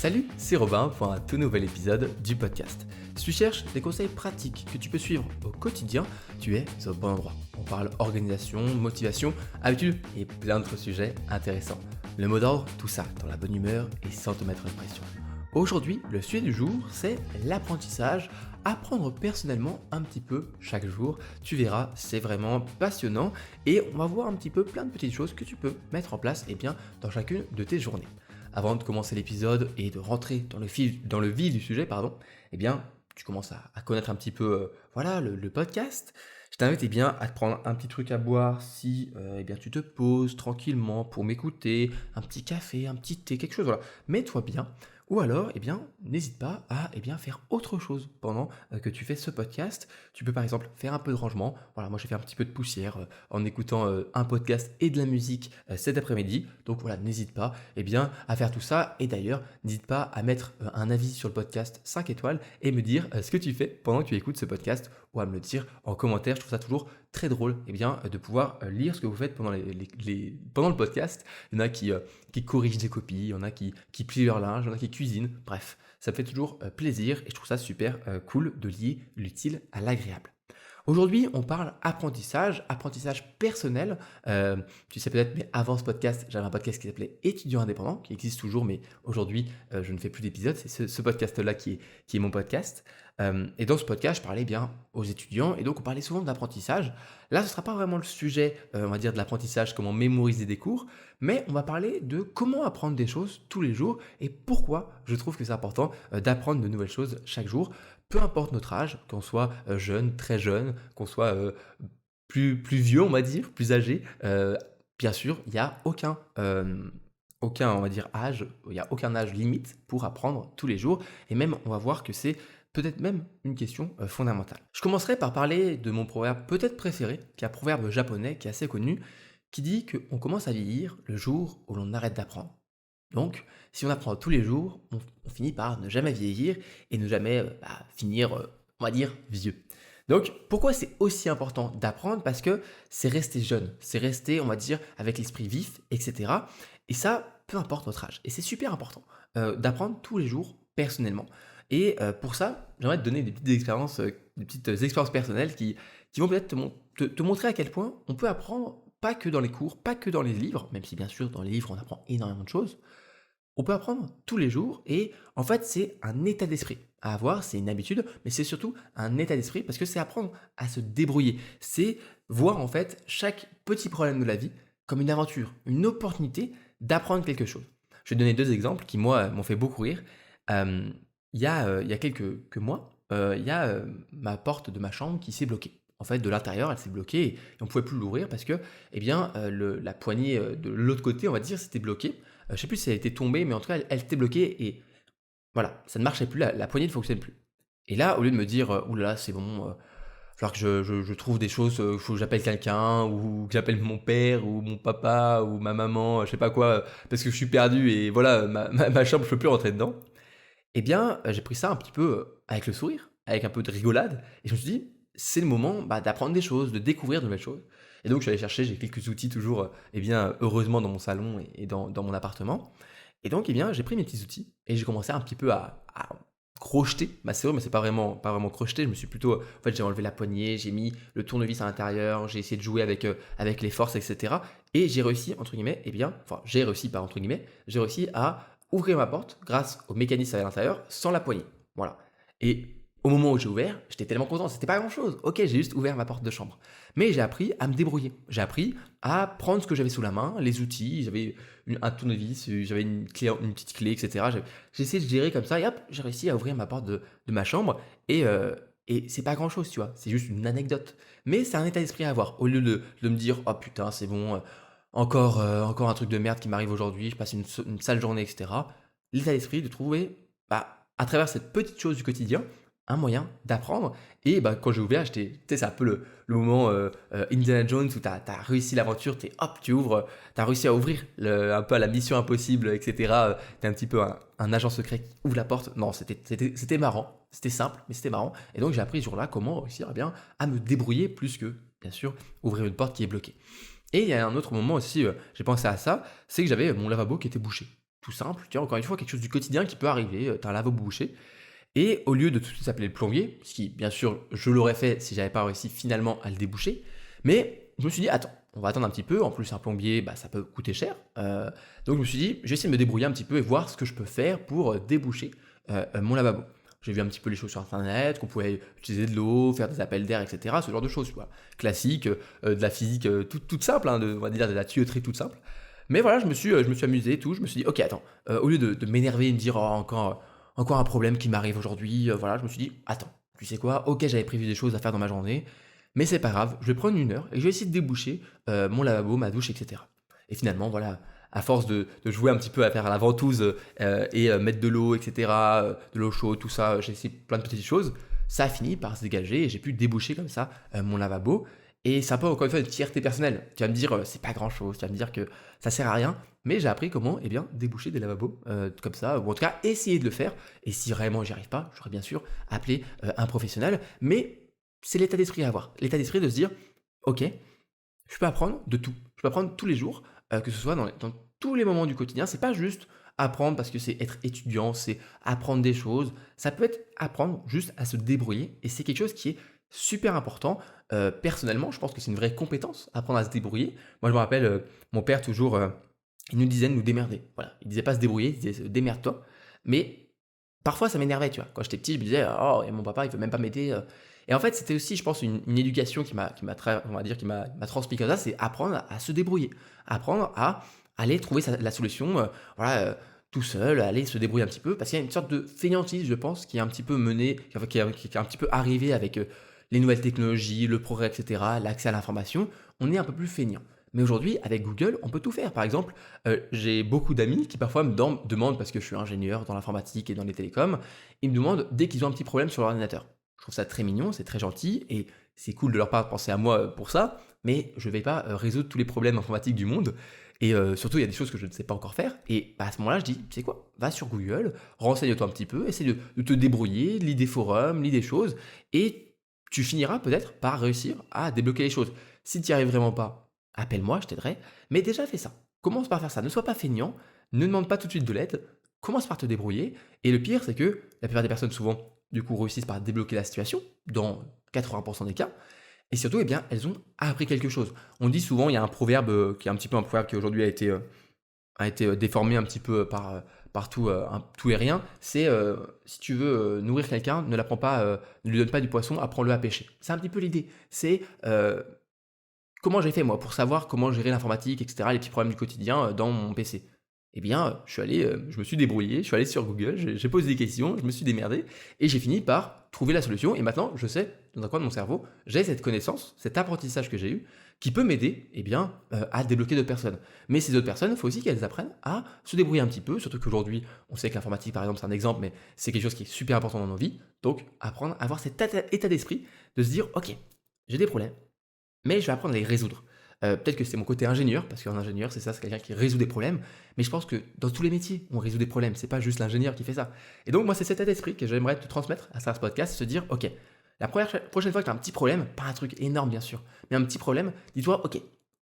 Salut, c'est Robin pour un tout nouvel épisode du podcast. Si tu cherches des conseils pratiques que tu peux suivre au quotidien, tu es au bon endroit. On parle organisation, motivation, habitude et plein d'autres sujets intéressants. Le mot d'ordre, tout ça dans la bonne humeur et sans te mettre de pression. Aujourd'hui, le sujet du jour, c'est l'apprentissage. Apprendre personnellement un petit peu chaque jour. Tu verras, c'est vraiment passionnant et on va voir un petit peu plein de petites choses que tu peux mettre en place dans chacune de tes journées. Avant de commencer l'épisode et de rentrer dans le vif du sujet, tu commences à connaître un petit peu le podcast. Je t'invite à te prendre un petit truc à boire si tu te poses tranquillement pour m'écouter, un petit café, un petit thé, quelque chose, voilà. Mets-toi bien. Ou alors, n'hésite pas à faire autre chose pendant que tu fais ce podcast. Tu peux par exemple faire un peu de rangement. Voilà, moi j'ai fait un petit peu de poussière en écoutant un podcast et de la musique cet après-midi. Donc voilà, n'hésite pas à faire tout ça. Et d'ailleurs, n'hésite pas à mettre un avis sur le podcast 5 étoiles et me dire ce que tu fais pendant que tu écoutes ce podcast ou à me le dire en commentaire. Je trouve ça toujours très drôle de pouvoir lire ce que vous faites pendant le podcast. Il y en a qui corrigent des copies, il y en a qui plient leur linge, il y en a qui cuisinent. Bref, ça me fait toujours plaisir et je trouve ça super cool de lier l'utile à l'agréable. Aujourd'hui, on parle apprentissage personnel. Tu sais peut-être, mais avant ce podcast, j'avais un podcast qui s'appelait Étudiant indépendant, qui existe toujours, mais aujourd'hui, je ne fais plus d'épisodes. C'est ce podcast-là qui est mon podcast. Et dans ce podcast, je parlais bien aux étudiants et donc on parlait souvent d'apprentissage. Là, ce ne sera pas vraiment le sujet, on va dire, de l'apprentissage, comment mémoriser des cours, mais on va parler de comment apprendre des choses tous les jours et pourquoi je trouve que c'est important d'apprendre de nouvelles choses chaque jour, peu importe notre âge, qu'on soit jeune, très jeune, qu'on soit plus vieux, on va dire, plus âgé. Bien sûr, il n'y a aucun, on va dire, âge, il n'y a aucun âge limite pour apprendre tous les jours. Et même, on va voir que c'est peut-être même une question fondamentale. Je commencerai par parler de mon proverbe peut-être préféré, qui est un proverbe japonais qui est assez connu, qui dit qu'on commence à vieillir le jour où l'on arrête d'apprendre. Donc, si on apprend tous les jours, on finit par ne jamais vieillir et ne jamais finir, on va dire, vieux. Donc, pourquoi c'est aussi important d'apprendre? Parce que c'est rester jeune, c'est rester, on va dire, avec l'esprit vif, etc. Et ça, peu importe notre âge. Et c'est super important d'apprendre tous les jours personnellement. Et pour ça, j'aimerais te donner des petites expériences personnelles qui vont peut-être te montrer à quel point on peut apprendre pas que dans les cours, pas que dans les livres, même si bien sûr dans les livres on apprend énormément de choses. On peut apprendre tous les jours et en fait c'est un état d'esprit à avoir, c'est une habitude, mais c'est surtout un état d'esprit parce que c'est apprendre à se débrouiller. C'est voir en fait chaque petit problème de la vie comme une aventure, une opportunité d'apprendre quelque chose. Je vais te donner deux exemples qui moi m'ont fait beaucoup rire. Euh, il y a quelques mois, il y a ma porte de ma chambre qui s'est bloquée. En fait, de l'intérieur, elle s'est bloquée et on ne pouvait plus l'ouvrir parce que la poignée de l'autre côté, on va dire, s'était bloquée. Je ne sais plus si elle était tombée, mais en tout cas, elle était bloquée et voilà, ça ne marchait plus, la poignée ne fonctionnait plus. Et là, au lieu de me dire, oulala, c'est bon, falloir que je trouve des choses, il faut que j'appelle quelqu'un, ou que j'appelle mon père, ou mon papa, ou ma maman, je sais pas quoi, parce que je suis perdu et voilà, ma chambre, je peux plus rentrer dedans. J'ai pris ça un petit peu avec le sourire, avec un peu de rigolade, et je me suis dit, c'est le moment d'apprendre des choses, de découvrir de nouvelles choses. Et donc, je suis allé chercher, j'ai quelques outils toujours, heureusement, dans mon salon et dans mon appartement. Et donc, j'ai pris mes petits outils et j'ai commencé un petit peu à crocheter ma serrure, mais c'est pas vraiment crocheter. Je me suis plutôt, en fait, j'ai enlevé la poignée, j'ai mis le tournevis à l'intérieur, j'ai essayé de jouer avec les forces, etc. Et j'ai réussi, entre guillemets, j'ai réussi, pas entre guillemets, j'ai réussi à ouvrir ma porte grâce au mécanisme à l'intérieur sans la poignée. Voilà. Et au moment où j'ai ouvert, j'étais tellement content, c'était pas grand chose. Ok, j'ai juste ouvert ma porte de chambre. Mais j'ai appris à me débrouiller. J'ai appris à prendre ce que j'avais sous la main, les outils, j'avais un tournevis, j'avais une petite clé, etc. J'ai essayé de gérer comme ça et hop, j'ai réussi à ouvrir ma porte de ma chambre. Et c'est pas grand chose, tu vois, c'est juste une anecdote. Mais c'est un état d'esprit à avoir. Au lieu de me dire, oh putain, c'est bon, encore un truc de merde qui m'arrive aujourd'hui, je passe une sale journée, etc. L'état d'esprit de trouver, à travers cette petite chose du quotidien, un moyen d'apprendre. Et quand j'ai ouvert, tu sais, c'est un peu le moment Indiana Jones où tu as réussi l'aventure, tu ouvres, tu as réussi à ouvrir un peu à la mission impossible, etc. Tu es un petit peu un agent secret qui ouvre la porte. Non, c'était marrant, c'était simple, mais c'était marrant. Et donc j'ai appris ce jour-là comment réussir à me débrouiller plus que, bien sûr, ouvrir une porte qui est bloquée. Et il y a un autre moment aussi, j'ai pensé à ça, c'est que j'avais mon lavabo qui était bouché. tout simple, tu vois, encore une fois, quelque chose du quotidien qui peut arriver, tu as un lavabo bouché et au lieu de tout de suite appeler le plombier, ce qui bien sûr je l'aurais fait si j'avais pas réussi finalement à le déboucher, mais je me suis dit: «Attends, on va attendre un petit peu». En plus un plombier, bah, ça peut coûter cher, donc je me suis dit: «Je vais essayer de me débrouiller un petit peu et voir ce que je peux faire pour, déboucher, mon lavabo». J'ai vu un petit peu les choses sur internet, qu'on pouvait utiliser de l'eau, faire des appels d'air et cetera, ce genre de choses, tu vois? Classique, de la physique, toute simple, hein, on va dire de la tuyauterie toute simple. Mais voilà, je me suis amusé et tout. Je me suis dit: «OK, attends, au lieu de m'énerver et me dire: "Oh encore un problème qui m'arrive aujourd'hui", voilà, je me suis dit: «Attends, tu sais quoi? OK, j'avais prévu des choses à faire dans ma journée, mais c'est pas grave, je vais prendre 1 heure et je vais essayer de déboucher, mon lavabo, ma douche et cetera». Et finalement, voilà, à force de jouer un petit peu à faire la ventouse, mettre de l'eau et cetera, de l'eau chaude, tout ça, j'ai essayé plein de petites choses. Ça a fini par se dégager et j'ai pu déboucher comme ça, mon lavabo et c'est un peu encore une fois une fierté personnelle. Tu vas me dire, «C'est pas grand chose», tu vas me dire que ça sert à rien, mais j'ai appris comment, eh bien, déboucher des lavabos, comme ça, ou en tout cas essayer de le faire et si vraiment j'y arrive pas, j'aurais bien sûr appelé, un professionnel, mais c'est l'état d'esprit à avoir. L'état d'esprit de se dire: «OK, je peux apprendre de tout. Je peux apprendre tous les jours, que ce soit dans tous les moments du quotidien. C'est pas juste apprendre parce que c'est être étudiant, c'est apprendre des choses. Ça peut être apprendre juste à se débrouiller et c'est quelque chose qui est super important. Personnellement, je pense que c'est une vraie compétence, apprendre à se débrouiller. Moi, je me rappelle, mon père toujours, il nous disait de nous démerder. Voilà, il disait pas se débrouiller, il disait: «Démerde-toi». Mais parfois, ça m'énervait, tu vois? Quand j'étais petit, je me disais: «Oh et mon papa, il veut même pas m'aider». Et en fait, c'était aussi, je pense, une éducation qui m'a très on va dire, qui m'a transmis comme ça, c'est apprendre à se débrouiller. Apprendre à aller trouver la solution, voilà, tout seul, aller se débrouiller un petit peu. Parce qu'il y a une sorte de fainéantise, je pense, qui est un petit peu menée, enfin, qui est un petit peu arrivée avec, les nouvelles technologies, le progrès et cetera, l'accès à l'information. On est un peu plus feignant. Mais aujourd'hui, avec Google, on peut tout faire. Par exemple, j'ai beaucoup d'amis qui parfois demandent, parce que je suis ingénieur dans l'informatique et dans les télécoms, ils me demandent dès qu'ils ont un petit problème sur l'ordinateur. Je trouve ça très mignon, c'est très gentil et c'est cool de leur part de penser à moi pour ça, mais je ne vais pas résoudre tous les problèmes informatiques du monde. Et surtout, il y a des choses que je ne sais pas encore faire. Et bah, à ce moment-là, je dis, tu sais quoi, va sur Google, renseigne-toi un petit peu, essaie de te débrouiller, lis des forums, lis des choses, et tu finiras peut-être par réussir à débloquer les choses. Si tu n'y arrives vraiment pas, appelle-moi, je t'aiderai. Mais déjà, fais ça. Commence par faire ça. Ne sois pas feignant, ne demande pas tout de suite de l'aide, commence par te débrouiller. Et le pire, c'est que la plupart des personnes, souvent, du coup, réussissent par débloquer la situation, dans 80% des cas. Et surtout, eh bien, elles ont appris quelque chose. On dit souvent, il y a un proverbe qui est un petit peu un proverbe qui aujourd'hui a été déformé un petit peu par tout, tout et rien. C'est si tu veux nourrir quelqu'un, ne lui donne pas du poisson, apprends-le à pêcher. C'est un petit peu l'idée. C'est comment j'ai fait moi pour savoir comment gérer l'informatique, etc., les petits problèmes du quotidien dans mon PC? Eh bien, je me suis débrouillé, je suis allé sur Google, j'ai posé des questions, je me suis démerdé et j'ai fini par trouver la solution et maintenant je sais, dans un coin de mon cerveau, j'ai cette connaissance, cet apprentissage que j'ai eu qui peut m'aider, eh bien, à débloquer d'autres personnes. Mais ces autres personnes, il faut aussi qu'elles apprennent à se débrouiller un petit peu, surtout qu'aujourd'hui, on sait que l'informatique, par exemple, c'est un exemple, mais c'est quelque chose qui est super important dans nos vies. Donc, apprendre à avoir cet état d'esprit de se dire: «OK, j'ai des problèmes, mais je vais apprendre à les résoudre». Peut-être que c'est mon côté ingénieur, parce qu'un ingénieur, c'est ça, c'est quelqu'un qui résout des problèmes. Mais je pense que dans tous les métiers, on résout des problèmes. C'est pas juste l'ingénieur qui fait ça. Et donc, moi, c'est cet état d'esprit que j'aimerais te transmettre à travers ce podcast, se dire, OK, prochaine fois que tu as un petit problème, pas un truc énorme, bien sûr, mais un petit problème, dis-toi, OK,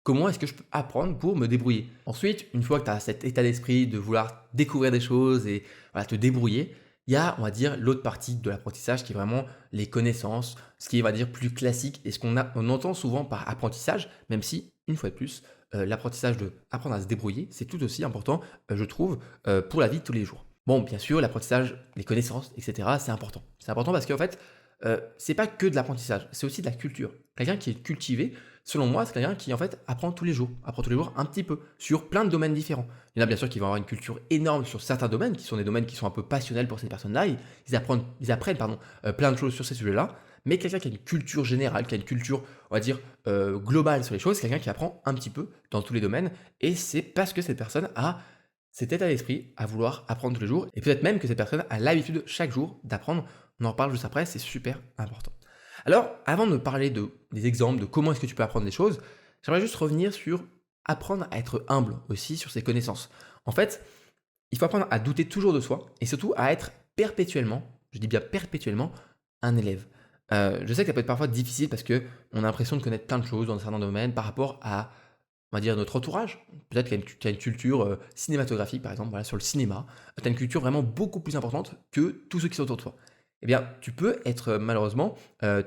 comment est-ce que je peux apprendre pour me débrouiller? Ensuite, une fois que tu as cet état d'esprit de vouloir découvrir des choses et voilà, te débrouiller, il y a, on va dire, l'autre partie de l'apprentissage qui est vraiment les connaissances, ce qui est, on va dire, plus classique et ce on entend souvent par apprentissage, même si, une fois de plus, l'apprentissage de apprendre à se débrouiller, c'est tout aussi important, je trouve, pour la vie de tous les jours. Bon, bien sûr, l'apprentissage, les connaissances, etc., c'est important. C'est important parce qu'en fait, c'est pas que de l'apprentissage, c'est aussi de la culture. Quelqu'un qui est cultivé, selon moi, c'est quelqu'un qui, en fait, apprend tous les jours un petit peu, sur plein de domaines différents. Il y en a bien sûr qui vont avoir une culture énorme sur certains domaines, qui sont des domaines qui sont un peu passionnels pour ces personnes-là. Ils apprennent pardon, plein de choses sur ces sujets-là. Mais quelqu'un qui a une culture générale, qui a une culture, on va dire, globale sur les choses, c'est quelqu'un qui apprend un petit peu dans tous les domaines. Et c'est parce que cette personne a cet état d'esprit à vouloir apprendre tous les jours. Et peut-être même que cette personne a l'habitude chaque jour d'apprendre. On en reparle juste après, c'est super important. Alors, avant de parler des exemples, de comment est-ce que tu peux apprendre des choses, j'aimerais juste revenir sur apprendre à être humble aussi sur ses connaissances. En fait, il faut apprendre à douter toujours de soi et surtout à être perpétuellement, je dis bien perpétuellement, un élève. Je sais que ça peut être parfois difficile parce qu'on a l'impression de connaître plein de choses dans certains domaines par rapport à on va dire, notre entourage. Peut-être que tu as une culture cinématographique, par exemple, voilà, sur le cinéma. Tu as une culture vraiment beaucoup plus importante que tous ceux qui sont autour de toi. Eh bien, tu peux être malheureusement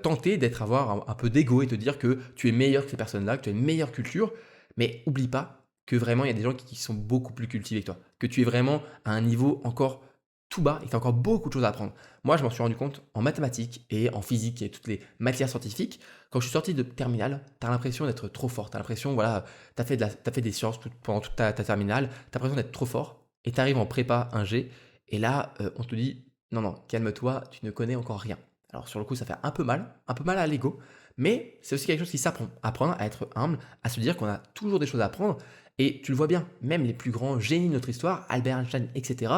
tenté avoir un peu d'ego et te dire que tu es meilleur que ces personnes-là, que tu as une meilleure culture. Mais oublie pas que vraiment, il y a des gens qui sont beaucoup plus cultivés que toi. Que tu es vraiment à un niveau encore tout bas et que tu as encore beaucoup de choses à apprendre. Moi, je m'en suis rendu compte en mathématiques et en physique et toutes les matières scientifiques. Quand je suis sorti de terminale, tu as l'impression d'être trop fort. Tu as l'impression, voilà, t'as fait des sciences pendant toute ta terminale, tu as l'impression d'être trop fort et tu arrives en prépa 1G et là, on te dit non, non, calme-toi, tu ne connais encore rien. Alors sur le coup, ça fait un peu mal à l'ego, mais c'est aussi quelque chose qui s'apprend. Apprendre à être humble, à se dire qu'on a toujours des choses à apprendre. Et tu le vois bien, même les plus grands génies de notre histoire, Albert Einstein, etc.,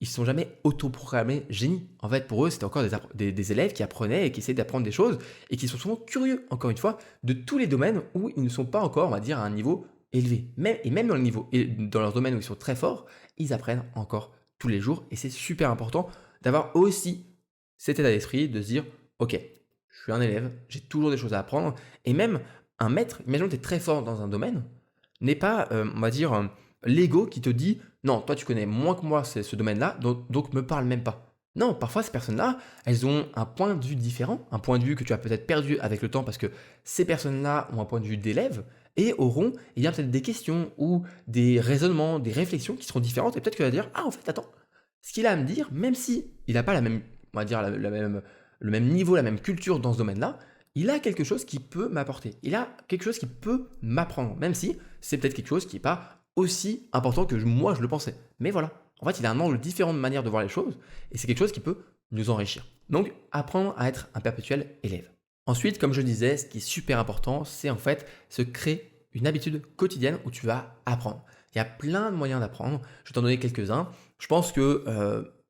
ils ne sont jamais autoproclamés génies. En fait, pour eux, c'était encore des élèves qui apprenaient et qui essayaient d'apprendre des choses et qui sont souvent curieux, encore une fois, de tous les domaines où ils ne sont pas encore, on va dire, à un niveau élevé. Même dans le niveau, et dans leurs domaines où ils sont très forts, ils apprennent encore tous les jours et c'est super important d'avoir aussi cet état d'esprit de se dire, ok, je suis un élève, j'ai toujours des choses à apprendre et même un maître, imaginons que tu es très fort dans un domaine, n'est pas, on va dire, l'ego qui te dit non, toi tu connais moins que moi ce domaine-là, donc me parle même pas. Non, parfois ces personnes-là, elles ont un point de vue différent, un point de vue que tu as peut-être perdu avec le temps parce que ces personnes-là ont un point de vue d'élève et auront peut-être des questions ou des raisonnements, des réflexions qui seront différentes et peut-être que tu vas dire ah en fait attends, ce qu'il a à me dire, même si il n'a pas la même, on va dire le même niveau, la même culture dans ce domaine-là, il a quelque chose qui peut m'apporter. Il a quelque chose qui peut m'apprendre, même si c'est peut-être quelque chose qui n'est pas aussi important que moi je le pensais. Mais voilà, en fait, il a un angle différent de manière de voir les choses, et c'est quelque chose qui peut nous enrichir. Donc, apprendre à être un perpétuel élève. Ensuite, comme je disais, ce qui est super important, c'est en fait se créer une habitude quotidienne où tu vas apprendre. Il y a plein de moyens d'apprendre, je vais t'en donner quelques-uns. Je pense que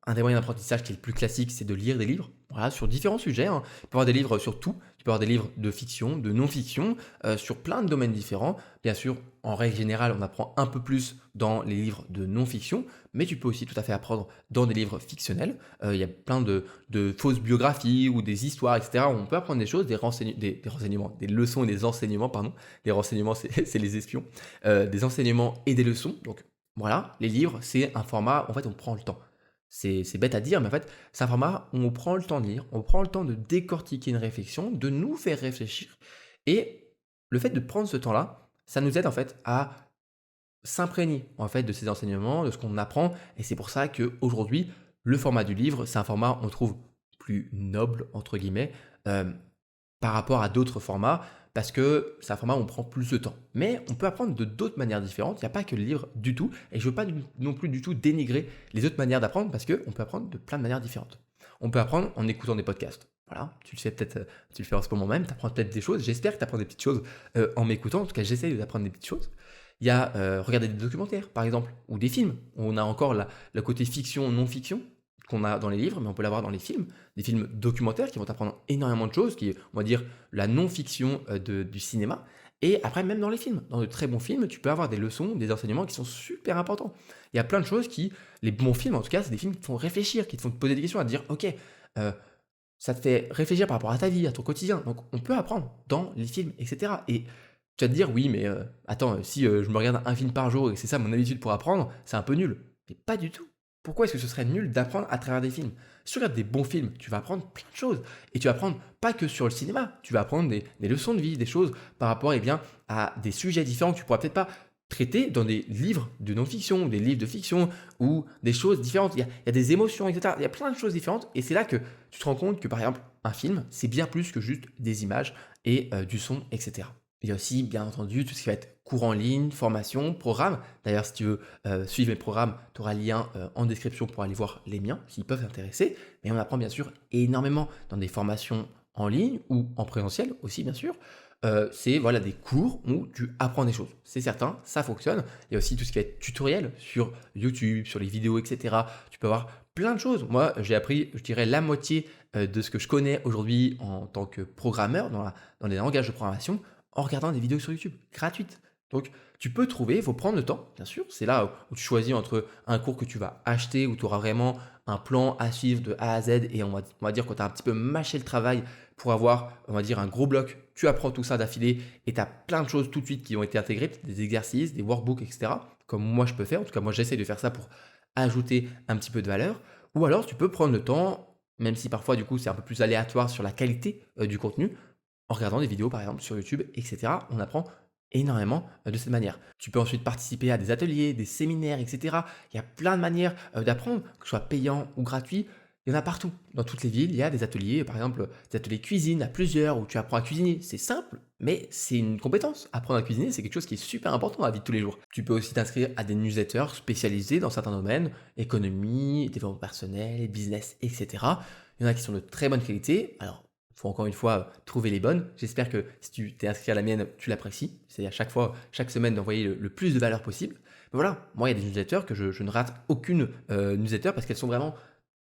un des moyens d'apprentissage qui est le plus classique, c'est de lire des livres, voilà, sur différents sujets, hein. Tu peux avoir des livres sur tout, tu peux avoir des livres de fiction, de non-fiction, sur plein de domaines différents. Bien sûr, en règle générale, on apprend un peu plus dans les livres de non-fiction, mais tu peux aussi tout à fait apprendre dans des livres fictionnels. Il y a plein de fausses biographies ou des histoires, etc. Où on peut apprendre des choses, des renseignements, des leçons et des enseignements, pardon. Les renseignements, c'est les espions. Des enseignements et des leçons. Donc voilà, les livres, c'est un format, en fait, on prend le temps. C'est bête à dire, mais en fait, c'est un format où on prend le temps de lire, on prend le temps de décortiquer une réflexion, de nous faire réfléchir. Et le fait de prendre ce temps-là, ça nous aide en fait à s'imprégner en fait de ces enseignements, de ce qu'on apprend. Et c'est pour ça qu'aujourd'hui, le format du livre, c'est un format, on trouve, plus noble, entre guillemets, euh, par rapport à d'autres formats, parce que c'est un format où on prend plus de temps. Mais on peut apprendre de d'autres manières différentes, il n'y a pas que le livre du tout, et je ne veux pas non plus du tout dénigrer les autres manières d'apprendre, parce qu'on peut apprendre de plein de manières différentes. On peut apprendre en écoutant des podcasts. Voilà, tu le fais peut-être, tu le fais en ce moment même, tu apprends peut-être des choses, j'espère que tu apprends des petites choses en m'écoutant, en tout cas j'essaie d'apprendre des petites choses. Il y a regarder des documentaires, par exemple, ou des films. On a encore le côté fiction, non-fiction, qu'on a dans les livres, mais on peut l'avoir dans les films. Des films documentaires qui vont t'apprendre énormément de choses, qui est, on va dire, la non-fiction du cinéma. Et après, même dans les films, dans de très bons films, tu peux avoir des leçons, des enseignements qui sont super importants. Il y a plein de choses les bons films en tout cas, c'est des films qui te font réfléchir, qui te font te poser des questions, à te dire, ok, ça te fait réfléchir par rapport à ta vie, à ton quotidien. Donc on peut apprendre dans les films, etc. Et tu vas te dire, oui, mais attends, si je me regarde un film par jour et que c'est ça mon habitude pour apprendre, c'est un peu nul. Mais pas du tout. Pourquoi est-ce que ce serait nul d'apprendre à travers des films? Si tu regardes des bons films, tu vas apprendre plein de choses. Et tu vas apprendre pas que sur le cinéma, tu vas apprendre des leçons de vie, des choses par rapport à des sujets différents que tu pourras peut-être pas traiter dans des livres de non-fiction, ou des livres de fiction, ou des choses différentes. Il y a des émotions, etc. Il y a plein de choses différentes. Et c'est là que tu te rends compte que, par exemple, un film, c'est bien plus que juste des images et du son, etc. Il y a aussi, bien entendu, tout ce qui va être cours en ligne, formation, programme. D'ailleurs, si tu veux suivre mes programmes, tu auras le lien en description pour aller voir les miens, s'ils peuvent t'intéresser. Mais on apprend bien sûr énormément dans des formations en ligne ou en présentiel aussi, bien sûr. C'est voilà, des cours où tu apprends des choses. C'est certain, ça fonctionne. Il y a aussi tout ce qui va être tutoriel sur YouTube, sur les vidéos, etc. Tu peux avoir plein de choses. Moi, j'ai appris, je dirais, la moitié de ce que je connais aujourd'hui en tant que programmeur dans les langages de programmation en regardant des vidéos sur YouTube, gratuites. Donc, tu peux trouver, il faut prendre le temps, bien sûr. C'est là où tu choisis entre un cours que tu vas acheter, où tu auras vraiment un plan à suivre de A à Z, et on va dire que tu as un petit peu mâché le travail pour avoir, on va dire, un gros bloc. Tu apprends tout ça d'affilée et tu as plein de choses tout de suite qui ont été intégrées, des exercices, des workbooks, etc. Comme moi je peux faire. En tout cas, moi j'essaie de faire ça pour ajouter un petit peu de valeur. Ou alors tu peux prendre le temps, même si parfois du coup c'est un peu plus aléatoire sur la qualité du contenu, en regardant des vidéos par exemple sur YouTube, etc. On apprend énormément de cette manière. Tu peux ensuite participer à des ateliers, des séminaires, etc. Il y a plein de manières d'apprendre, que ce soit payant ou gratuit. Il y en a partout. Dans toutes les villes, il y a des ateliers, par exemple des ateliers cuisine à plusieurs, où tu apprends à cuisiner. C'est simple, mais c'est une compétence. Apprendre à cuisiner, c'est quelque chose qui est super important dans la vie de tous les jours. Tu peux aussi t'inscrire à des newsletters spécialisés dans certains domaines, économie, développement personnel, business, etc. Il y en a qui sont de très bonne qualité. Alors, il faut encore une fois trouver les bonnes. J'espère que si tu t'es inscrit à la mienne, tu l'apprécies. C'est à chaque fois, chaque semaine, d'envoyer le plus de valeur possible. Mais voilà, moi, il y a des newsletters que je ne rate aucune newsletter parce qu'elles sont vraiment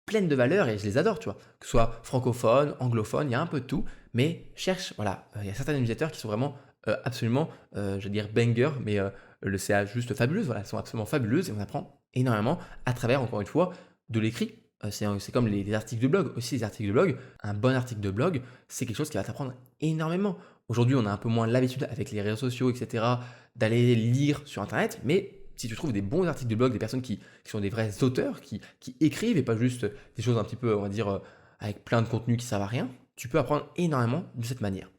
pleines de valeur et je les adore, tu vois. Que ce soit francophone, anglophone, il y a un peu de tout. Mais cherche, voilà, il y a certains newsletters qui sont vraiment absolument, je veux dire banger, mais le CA juste fabuleuses. Voilà, elles sont absolument fabuleuses et on apprend énormément à travers, encore une fois, de l'écrit. C'est comme les articles de blog. Aussi, les articles de blog, un bon article de blog, c'est quelque chose qui va t'apprendre énormément. Aujourd'hui, on a un peu moins l'habitude avec les réseaux sociaux, etc., d'aller lire sur Internet, mais si tu trouves des bons articles de blog, des personnes qui sont des vrais auteurs, qui écrivent et pas juste des choses un petit peu, on va dire, avec plein de contenus qui servent à rien, tu peux apprendre énormément de cette manière.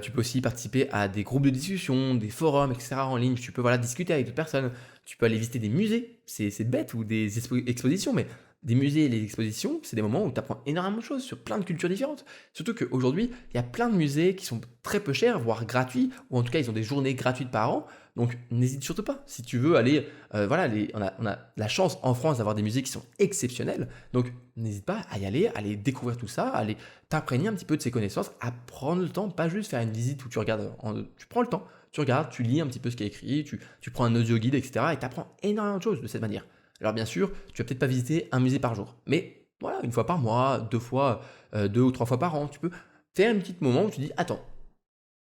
Tu peux aussi participer à des groupes de discussion, des forums, etc. en ligne. Tu peux voilà, discuter avec d'autres personnes. Tu peux aller visiter des musées, c'est bête, ou des expositions, mais des musées et les expositions, c'est des moments où tu apprends énormément de choses sur plein de cultures différentes. Surtout qu'aujourd'hui, il y a plein de musées qui sont très peu chers, voire gratuits, ou en tout cas, ils ont des journées gratuites par an. Donc, n'hésite surtout pas. Si tu veux aller, voilà, on a la chance en France d'avoir des musées qui sont exceptionnels. Donc, n'hésite pas à y aller, à aller découvrir tout ça, à aller t'imprégner un petit peu de ces connaissances, à prendre le temps, pas juste faire une visite où tu regardes, tu prends le temps, tu regardes, tu lis un petit peu ce qui est écrit, tu prends un audio guide, etc. et tu apprends énormément de choses de cette manière. Alors bien sûr, tu vas peut-être pas visiter un musée par jour, mais voilà, une fois par mois, deux fois, 2 ou 3 fois par an, tu peux faire un petit moment où tu dis, attends,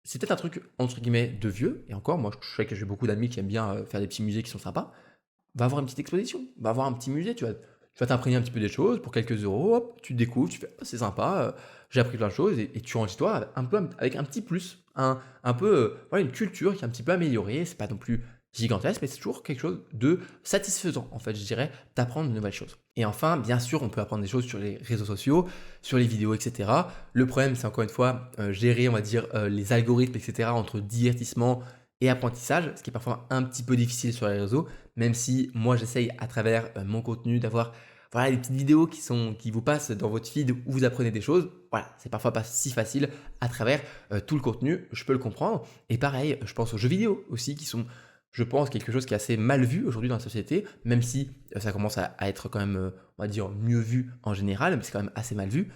c'est peut-être un truc entre guillemets de vieux, et encore, moi je sais que j'ai beaucoup d'amis qui aiment bien faire des petits musées qui sont sympas, va voir une petite exposition, va voir un petit musée, tu vas t'imprégner un petit peu des choses pour quelques euros, hop, tu découvres, tu fais «Ah, c'est sympa, j'ai appris plein de choses et tu rentres chez toi un peu avec un petit plus, un peu voilà, une culture qui est un petit peu améliorée, c'est pas non plus gigantesque, mais c'est toujours quelque chose de satisfaisant en fait, je dirais, d'apprendre de nouvelles choses. Et enfin, bien sûr, on peut apprendre des choses sur les réseaux sociaux, sur les vidéos, etc. Le problème, c'est encore une fois gérer, on va dire, les algorithmes, etc. entre divertissement et apprentissage, ce qui est parfois un petit peu difficile sur les réseaux, même si moi j'essaye à travers mon contenu d'avoir voilà, des petites vidéos qui vous passent dans votre feed où vous apprenez des choses. Voilà, c'est parfois pas si facile à travers tout le contenu, je peux le comprendre. Et pareil, je pense aux jeux vidéo aussi, qui sont, je pense, quelque chose qui est assez mal vu aujourd'hui dans la société, même si ça commence à être quand même, on va dire, mieux vu en général, mais c'est quand même assez mal vu.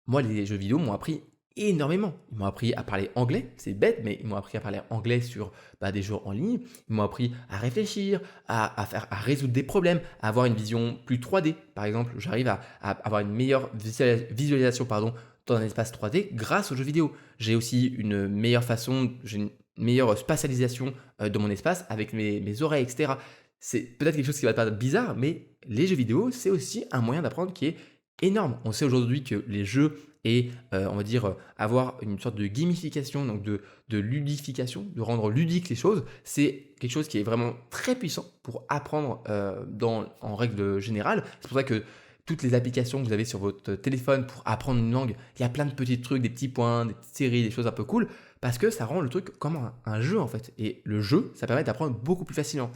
Moi, les jeux vidéo m'ont appris énormément. Ils m'ont appris à parler anglais, c'est bête, mais ils m'ont appris à parler anglais sur des jeux en ligne. Ils m'ont appris à réfléchir, à résoudre des problèmes, à avoir une vision plus 3D. Par exemple, j'arrive à avoir une meilleure visualisation dans un espace 3D grâce aux jeux vidéo. J'ai aussi une meilleure façon, j'ai une meilleure spatialisation de mon espace avec mes oreilles, etc. C'est peut-être quelque chose qui va te paraître bizarre, mais les jeux vidéo, c'est aussi un moyen d'apprendre qui est énorme. On sait aujourd'hui que les jeux et on va dire avoir une sorte de gamification, donc de ludification, de rendre ludique les choses, c'est quelque chose qui est vraiment très puissant pour apprendre en règle générale. C'est pour ça que toutes les applications que vous avez sur votre téléphone pour apprendre une langue, il y a plein de petits trucs, des petits points, des petites séries, des choses un peu cool, parce que ça rend le truc comme un jeu en fait. Et le jeu, ça permet d'apprendre beaucoup plus facilement.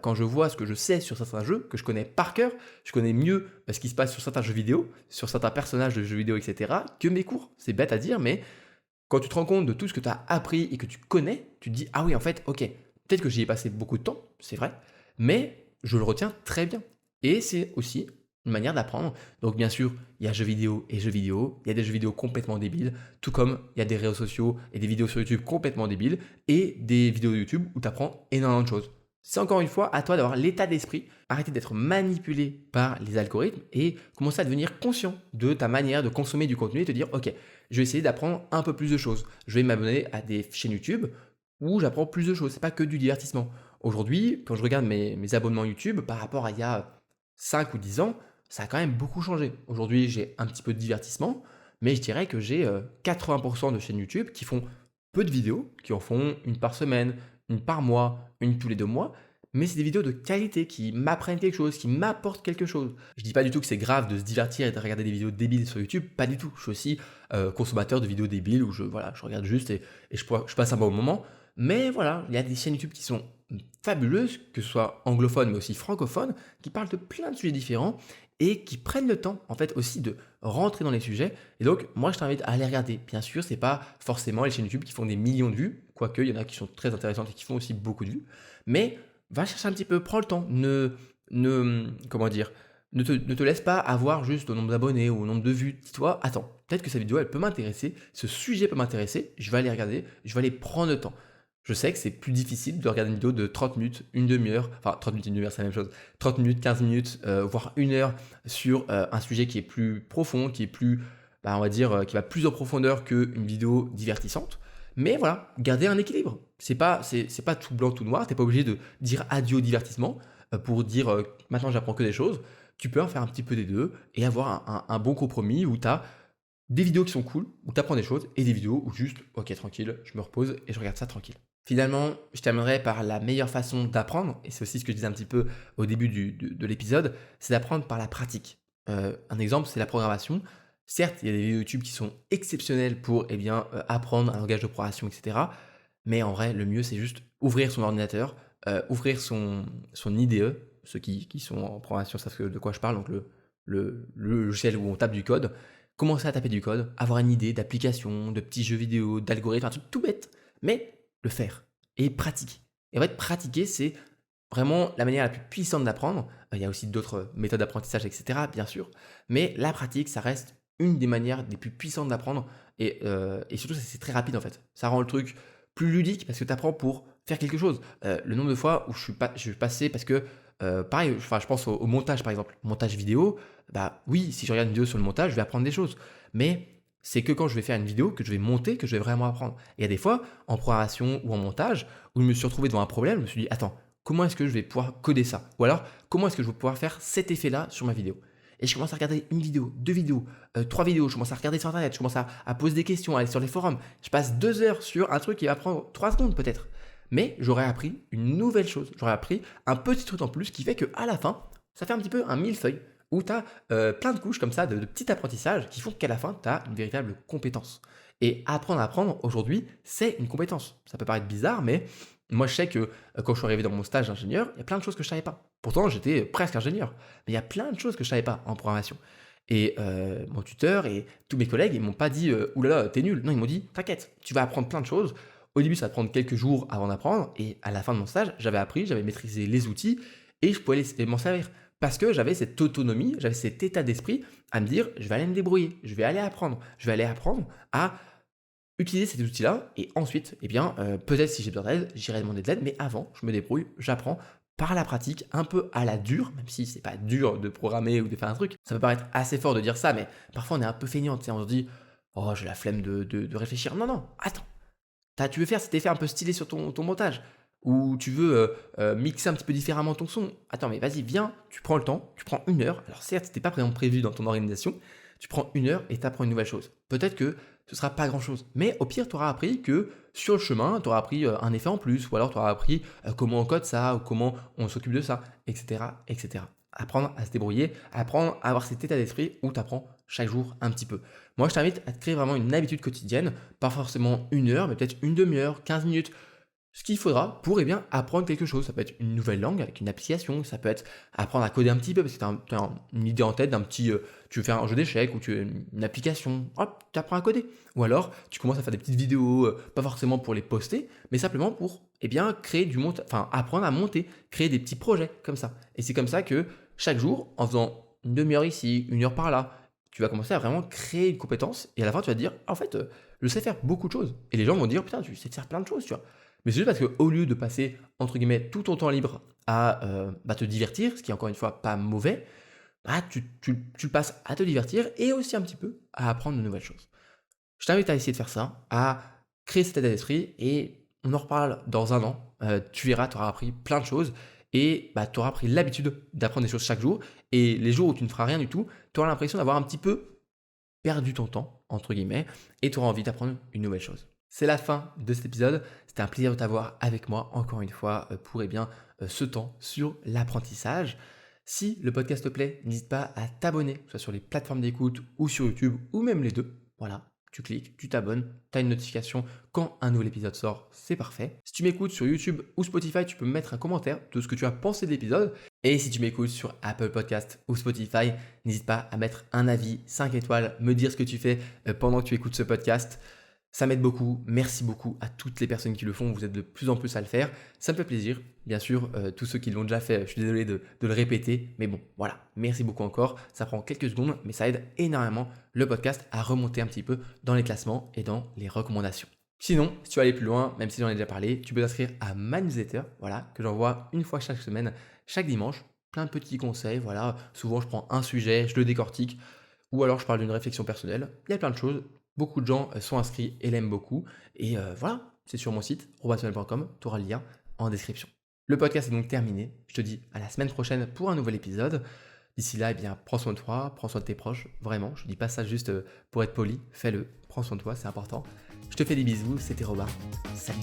Quand je vois ce que je sais sur certains jeux, que je connais par cœur, je connais mieux ce qui se passe sur certains jeux vidéo, sur certains personnages de jeux vidéo, etc., que mes cours. C'est bête à dire, mais quand tu te rends compte de tout ce que tu as appris et que tu connais, tu te dis, ah oui, en fait, ok, peut-être que j'y ai passé beaucoup de temps, c'est vrai, mais je le retiens très bien. Et c'est aussi une manière d'apprendre. Donc bien sûr, il y a jeux vidéo et jeux vidéo, il y a des jeux vidéo complètement débiles, tout comme il y a des réseaux sociaux et des vidéos sur YouTube complètement débiles, et des vidéos YouTube où tu apprends énormément de choses. C'est encore une fois à toi d'avoir l'état d'esprit, arrêter d'être manipulé par les algorithmes et commencer à devenir conscient de ta manière de consommer du contenu et te dire ok, je vais essayer d'apprendre un peu plus de choses. Je vais m'abonner à des chaînes YouTube où j'apprends plus de choses, c'est pas que du divertissement. Aujourd'hui, quand je regarde mes abonnements YouTube par rapport à il y a 5 ou 10 ans, ça a quand même beaucoup changé. Aujourd'hui, j'ai un petit peu de divertissement, mais je dirais que j'ai 80% de chaînes YouTube qui font peu de vidéos, qui en font une par semaine, une par mois, une tous les 2 mois, mais c'est des vidéos de qualité qui m'apprennent quelque chose, qui m'apportent quelque chose. Je dis pas du tout que c'est grave de se divertir et de regarder des vidéos débiles sur YouTube, pas du tout. Je suis aussi consommateur de vidéos débiles où je regarde juste et je passe un bon moment. Mais voilà, il y a des chaînes YouTube qui sont fabuleuses, que ce soit anglophones mais aussi francophones, qui parlent de plein de sujets différents et qui prennent le temps en fait aussi de rentrer dans les sujets. Et donc moi je t'invite à aller regarder. Bien sûr, c'est pas forcément les chaînes YouTube qui font des millions de vues, quoique il y en a qui sont très intéressantes et qui font aussi beaucoup de vues, mais va chercher un petit peu, prends le temps, comment dire, ne te laisse pas avoir juste au nombre d'abonnés ou au nombre de vues. Dis-toi, attends, peut-être que cette vidéo elle peut m'intéresser, ce sujet peut m'intéresser, je vais aller regarder, je vais aller prendre le temps. Je sais que c'est plus difficile de regarder une vidéo de 30 minutes, une demi-heure, enfin 30 minutes, une demi-heure, c'est la même chose, 30 minutes, 15 minutes, voire 1 heure sur un sujet qui est plus profond, qui est plus, on va dire, qui va plus en profondeur qu'une vidéo divertissante. Mais voilà, garder un équilibre. C'est pas tout blanc, tout noir. Tu n'es pas obligé de dire adieu au divertissement pour dire maintenant j'apprends que des choses. Tu peux en faire un petit peu des deux et avoir un bon compromis où tu as des vidéos qui sont cool, où tu apprends des choses, et des vidéos où juste, ok, tranquille, je me repose et je regarde ça tranquille. Finalement, je terminerai par la meilleure façon d'apprendre, et c'est aussi ce que je disais un petit peu au début de l'épisode, c'est d'apprendre par la pratique. Un exemple, c'est la programmation. Certes, il y a des vidéos YouTube qui sont exceptionnelles pour apprendre un langage de programmation, etc. Mais en vrai, le mieux, c'est juste ouvrir son ordinateur, ouvrir son IDE. Ceux qui sont en programmation savent de quoi je parle, donc le logiciel où on tape du code. Commencer à taper du code, avoir une idée d'application, de petits jeux vidéo, d'algorithmes, un truc tout bête, mais le faire et pratiquer. Et en fait, pratiquer, c'est vraiment la manière la plus puissante d'apprendre. Il y a aussi d'autres méthodes d'apprentissage, etc., bien sûr, mais la pratique, ça reste une des manières les plus puissantes d'apprendre et surtout, c'est très rapide en fait. Ça rend le truc plus ludique parce que tu apprends pour faire quelque chose. Le nombre de fois où je suis passé parce que, pareil, enfin, je pense au montage par exemple, montage vidéo, bah oui, si je regarde une vidéo sur le montage, je vais apprendre des choses. Mais c'est que quand je vais faire une vidéo, que je vais monter, que je vais vraiment apprendre. Et il y a des fois, en programmation ou en montage, où je me suis retrouvé devant un problème, je me suis dit, attends, comment est-ce que je vais pouvoir coder ça? Ou alors, comment est-ce que je vais pouvoir faire cet effet-là sur ma vidéo? Et je commence à regarder une vidéo, 2 vidéos, 3 vidéos, je commence à regarder sur Internet, je commence à poser des questions, à aller sur les forums. Je passe 2 heures sur un truc qui va prendre 3 secondes peut-être. Mais j'aurais appris une nouvelle chose, j'aurais appris un petit truc en plus qui fait qu'à la fin, ça fait un petit peu un millefeuille où tu as plein de couches comme ça, de petits apprentissages qui font qu'à la fin, tu as une véritable compétence. Et apprendre à apprendre, aujourd'hui, c'est une compétence. Ça peut paraître bizarre, mais moi, je sais que quand je suis arrivé dans mon stage d'ingénieur, il y a plein de choses que je ne savais pas. Pourtant, j'étais presque ingénieur, mais il y a plein de choses que je ne savais pas en programmation. Et mon tuteur et tous mes collègues, ils m'ont pas dit oulala, t'es nul. Non, ils m'ont dit t'inquiète, tu vas apprendre plein de choses. Au début, ça va prendre quelques jours avant d'apprendre, et à la fin de mon stage, j'avais appris, j'avais maîtrisé les outils, et je pouvais m'en servir. Parce que j'avais cette autonomie, j'avais cet état d'esprit à me dire, je vais aller me débrouiller, je vais aller apprendre à utiliser ces outils-là, et ensuite, peut-être si j'ai besoin d'aide, j'irai demander de l'aide, mais avant, je me débrouille, j'apprends par la pratique, un peu à la dure, même si c'est pas dur de programmer ou de faire un truc. Ça peut paraître assez fort de dire ça, mais parfois on est un peu feignant, tu sais, on se dit, oh, j'ai la flemme de réfléchir. Non, non, attends. Tu veux faire cet effet un peu stylé sur ton montage, ou tu veux mixer un petit peu différemment ton son. Attends, mais vas-y, viens, tu prends le temps, tu prends 1 heure. Alors certes, c'était pas vraiment prévu dans ton organisation, tu prends 1 heure et tu apprends une nouvelle chose. Peut-être que ce sera pas grand-chose, mais au pire, tu auras appris que sur le chemin, tu auras appris un effet en plus, ou alors tu auras appris comment on code ça, ou comment on s'occupe de ça, etc., etc. Apprendre à se débrouiller, apprendre à avoir cet état d'esprit où tu apprends chaque jour un petit peu. Moi, je t'invite à te créer vraiment une habitude quotidienne, pas forcément 1 heure, mais peut-être une demi-heure, 15 minutes, ce qu'il faudra pour apprendre quelque chose. Ça peut être une nouvelle langue avec une application, ça peut être apprendre à coder un petit peu parce que tu as une idée en tête d'un petit, tu veux faire un jeu d'échecs ou tu veux une application, hop, tu apprends à coder. Ou alors tu commences à faire des petites vidéos, pas forcément pour les poster, mais simplement pour créer apprendre à monter, créer des petits projets comme ça. Et c'est comme ça que chaque jour, en faisant une demi-heure ici, 1 heure par là, tu vas commencer à vraiment créer une compétence et à la fin tu vas te dire, ah, en fait, je sais faire beaucoup de choses. Et les gens vont dire, putain, tu sais faire plein de choses, tu vois. Mais c'est juste parce qu'au lieu de passer, entre guillemets, tout ton temps libre à te divertir, ce qui est encore une fois pas mauvais, tu le passes à te divertir et aussi un petit peu à apprendre de nouvelles choses. Je t'invite à essayer de faire ça, à créer cet état d'esprit et on en reparle dans un an. Tu verras, tu auras appris plein de choses et tu auras pris l'habitude d'apprendre des choses chaque jour. Et les jours où tu ne feras rien du tout, tu auras l'impression d'avoir un petit peu perdu ton temps, entre guillemets, et tu auras envie d'apprendre une nouvelle chose. C'est la fin de cet épisode. C'était un plaisir de t'avoir avec moi, encore une fois, pour ce temps sur l'apprentissage. Si le podcast te plaît, n'hésite pas à t'abonner, que ce soit sur les plateformes d'écoute ou sur YouTube, ou même les deux. Voilà, tu cliques, tu t'abonnes, tu as une notification quand un nouvel épisode sort, c'est parfait. Si tu m'écoutes sur YouTube ou Spotify, tu peux me mettre un commentaire de ce que tu as pensé de l'épisode. Et si tu m'écoutes sur Apple Podcast ou Spotify, n'hésite pas à mettre un avis, 5 étoiles, me dire ce que tu fais pendant que tu écoutes ce podcast. Ça m'aide beaucoup. Merci beaucoup à toutes les personnes qui le font. Vous êtes de plus en plus à le faire. Ça me fait plaisir. Bien sûr, tous ceux qui l'ont déjà fait, je suis désolé de le répéter. Mais bon, voilà. Merci beaucoup encore. Ça prend quelques secondes, mais ça aide énormément le podcast à remonter un petit peu dans les classements et dans les recommandations. Sinon, si tu veux aller plus loin, même si j'en ai déjà parlé, tu peux t'inscrire à ma newsletter, voilà, que j'envoie une fois chaque semaine, chaque dimanche. Plein de petits conseils, voilà. Souvent, je prends un sujet, je le décortique, ou alors je parle d'une réflexion personnelle. Il y a plein de choses. Beaucoup de gens sont inscrits et l'aiment beaucoup. Et voilà, c'est sur mon site, robinsoel.com, tu auras le lien en description. Le podcast est donc terminé. Je te dis à la semaine prochaine pour un nouvel épisode. D'ici là, eh bien, prends soin de toi, prends soin de tes proches, vraiment. Je ne dis pas ça juste pour être poli, fais-le, prends soin de toi, c'est important. Je te fais des bisous, c'était Robin. Salut.